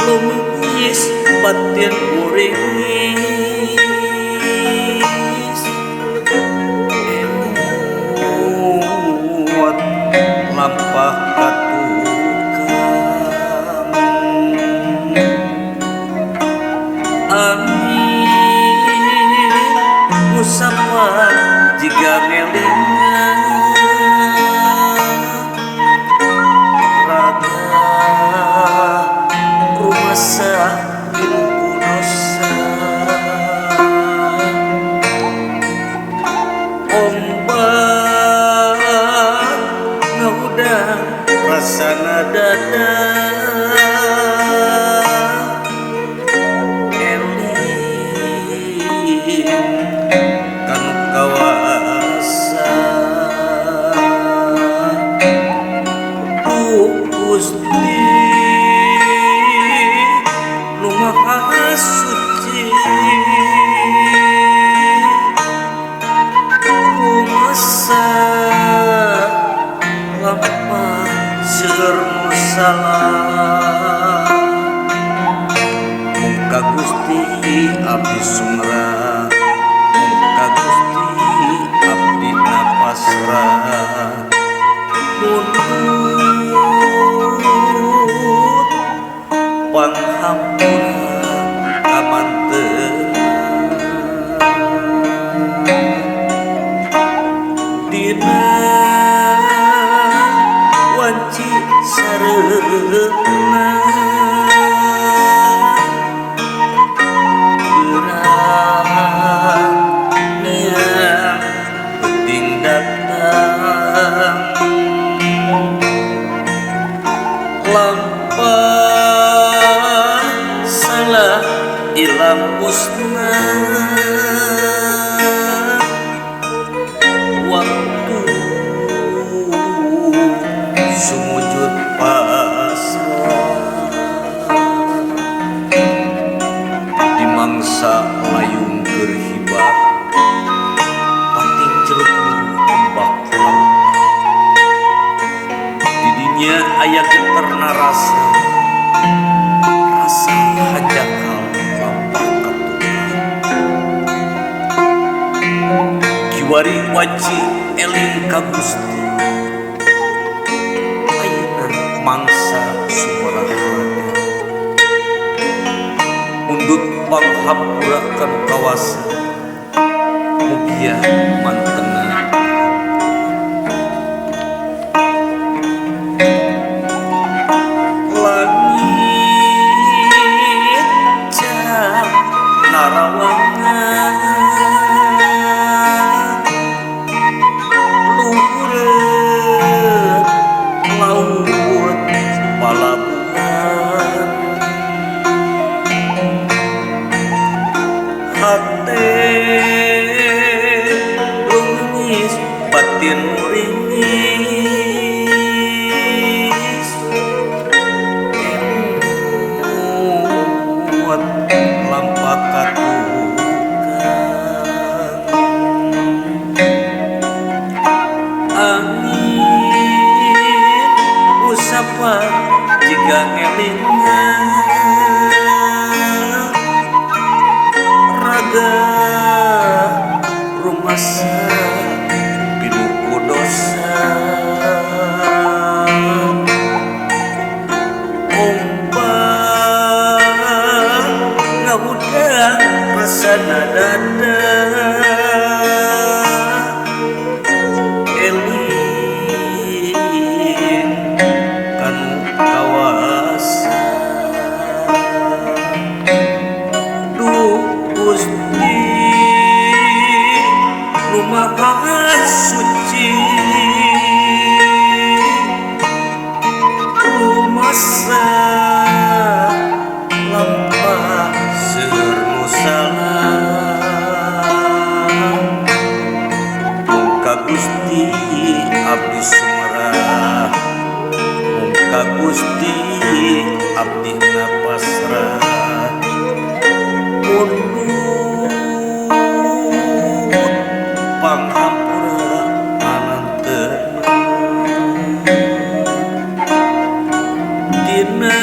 lumis batin uringis emuat lampah katukang angin musapan jika ngelingan sakit dosa ombak ngaudang rasana dada eling kanu kawasa Gusti Maha suci rumasa lampah seueur nu salah muka Gusti abdi sumrah muka Gusti abdi pasrah munut panghampura dina wanci sareupna beurang niang penting datang lampah salah ilam musnah waktu sumujud pasrah di mangsa layung gerhibat pating jeruk ombak di dinya aya geterna rasa hajakal lampah katukang kiwari waci eling ka Gusti ayeuna mangsa sumeraha undut panghampurakeun kawasa mugia mantena langit jam narawangan luhureun laut palabuhan hate lumis batin muringis emuat lampah katukang angin usapan jika ngelingan raga rumasa pinuku dosa ombak ngabudang rasana dada eling kanu kawasa duh Gusti nu maha suci rumasa lampah seueur nu salah muka Gusti abdi sumrah muka Gusti abdi pasrah undut panghampura mananteun dina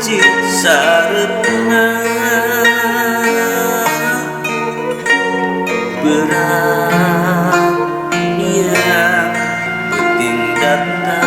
suci sarepna berat niat penting data